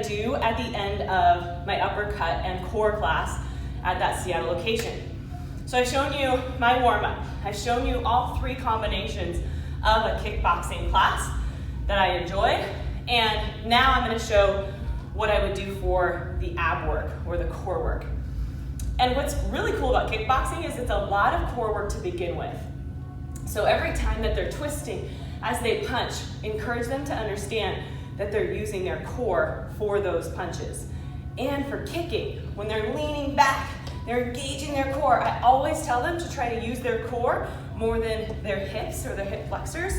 do at the end of my uppercut and core class at that Seattle location. So I've shown you my warm-up. I've shown you all 3 combinations of a kickboxing class that I enjoyed. And now I'm going to show what I would do for the ab work or the core work. And what's really cool about kickboxing is it's a lot of core work to begin with. So every time that they're twisting as they punch, encourage them to understand that they're using their core for those punches. And for kicking, when they're leaning back, they're engaging their core. I always tell them to try to use their core more than their hips or their hip flexors,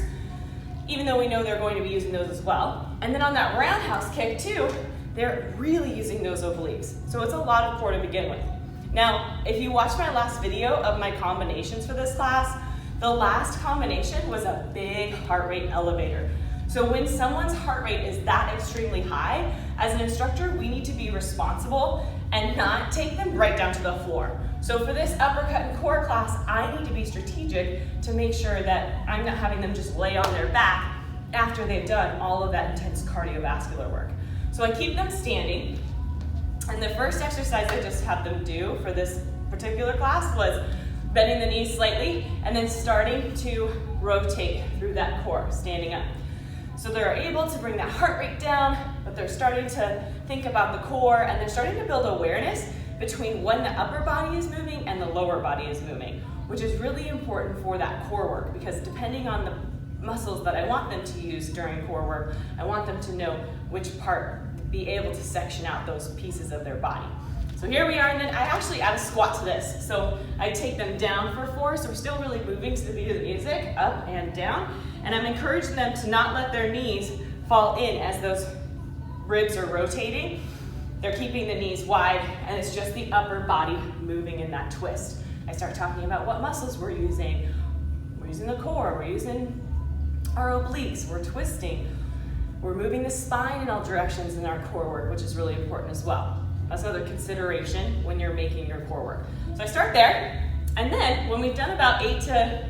even though we know they're going to be using those as well. And then on that roundhouse kick too, they're really using those obliques. So it's a lot of core to begin with. Now, if you watched my last video of my combinations for this class, the last combination was a big heart rate elevator. So when someone's heart rate is that extremely high, as an instructor, we need to be responsible and not take them right down to the floor. So for this uppercut and core class, I need to be strategic to make sure that I'm not having them just lay on their back after they've done all of that intense cardiovascular work. So I keep them standing, and the first exercise I just had them do for this particular class was bending the knees slightly and then starting to rotate through that core, standing up. So they're able to bring that heart rate down, but they're starting to think about the core, and they're starting to build awareness between when the upper body is moving and the lower body is moving, which is really important for that core work, because depending on the muscles that I want them to use during core work, I want them to know which part, be able to section out those pieces of their body. So here we are, and then I actually add a squat to this. So I take them down for 4, so we're still really moving to the beat of the music, up and down. And I'm encouraging them to not let their knees fall in as those ribs are rotating. They're keeping the knees wide, and it's just the upper body moving in that twist. I start talking about what muscles we're using. We're using the core, we're using our obliques, we're twisting. We're moving the spine in all directions in our core work, which is really important as well. That's another consideration when you're making your core work. So I start there, and then when we've done about 8 to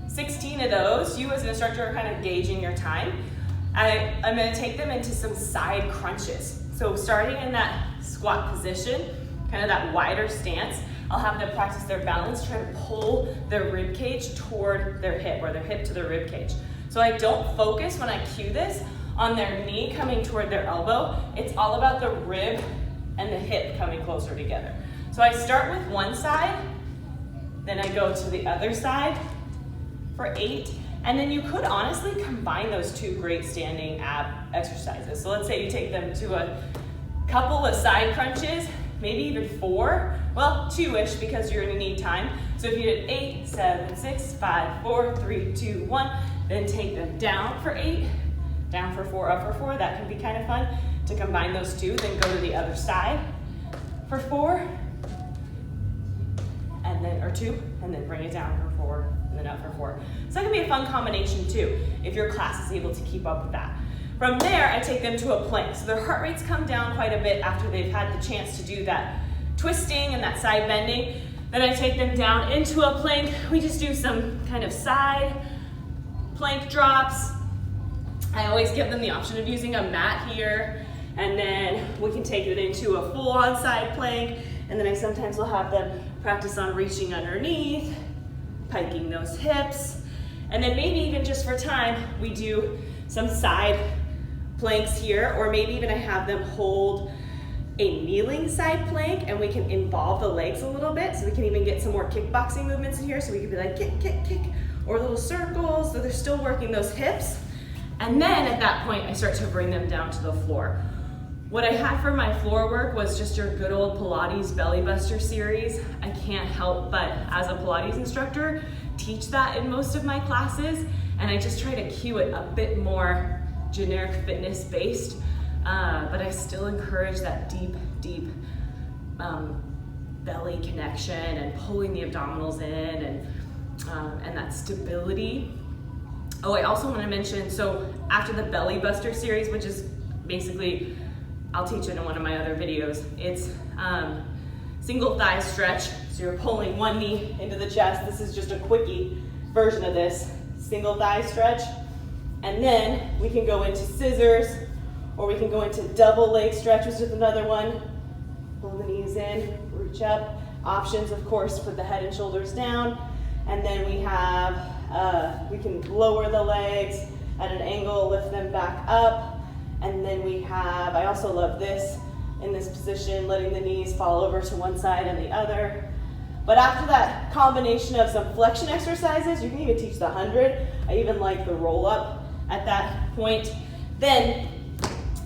16 of those, you as an instructor are kind of gauging your time. I'm going to take them into some side crunches. So starting in that squat position, kind of that wider stance, I'll have them practice their balance, try to pull their rib cage toward their hip, or their hip to their rib cage. So I don't focus when I cue this on their knee coming toward their elbow. It's all about the rib and the hip coming closer together. So I start with one side, then I go to the other side for 8, and then you could honestly combine those 2 great standing ab exercises. So let's say you take them to a couple of side crunches, maybe even 4, well, 2-ish, because you're gonna need time. So if you did 8, 7, 6, 5, 4, 3, 2, 1, then take them down for 8, down for 4, up for 4. That can be kind of fun to combine those 2, then go to the other side for 4, and then, or 2, and then bring it down for 4, and then up for 4. So that can be a fun combination too, if your class is able to keep up with that. From there, I take them to a plank. So their heart rates come down quite a bit after they've had the chance to do that twisting and that side bending. Then I take them down into a plank. We just do some kind of side plank drops. I always give them the option of using a mat here, and then we can take it into a full-on side plank, and then I sometimes will have them practice on reaching underneath, piking those hips, and then maybe even just for time, we do some side planks here, or maybe even I have them hold a kneeling side plank, and we can involve the legs a little bit, so we can even get some more kickboxing movements in here, so we could be like kick, kick, kick, or little circles, so they're still working those hips. And then at that point, I start to bring them down to the floor. What I had for my floor work was just your good old Pilates belly buster series. I can't help but, as a Pilates instructor, teach that in most of my classes, and I just try to cue it a bit more generic fitness based, but I still encourage that deep belly connection and pulling the abdominals in, and that stability. Oh, I also want to mention, so after the belly buster series, which is basically, I'll teach it in one of my other videos, it's single thigh stretch. So you're pulling one knee into the chest. This is just a quickie version of this single thigh stretch. And then we can go into scissors, Or we can go into double leg stretches with another one. Pull the knees in, reach up. Options, of course, put the head and shoulders down. And then we have, we can lower the legs at an angle, lift them back up. And then we have, I also love this, in this position, letting the knees fall over to one side and the other. But after that combination of some flexion exercises, you can even teach the 100. I even like the roll up at that point. Then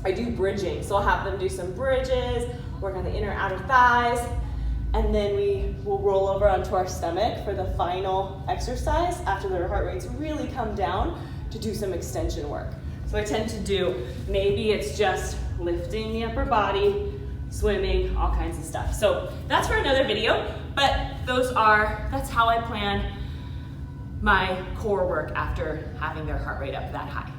I do bridging. So I'll have them do some bridges, work on the inner outer thighs, and then we will roll over onto our stomach for the final exercise after their heart rates really come down to do some extension work. So I tend to do, maybe it's just lifting the upper body, swimming, all kinds of stuff. So that's for another video, but that's how I plan my core work after having their heart rate up that high.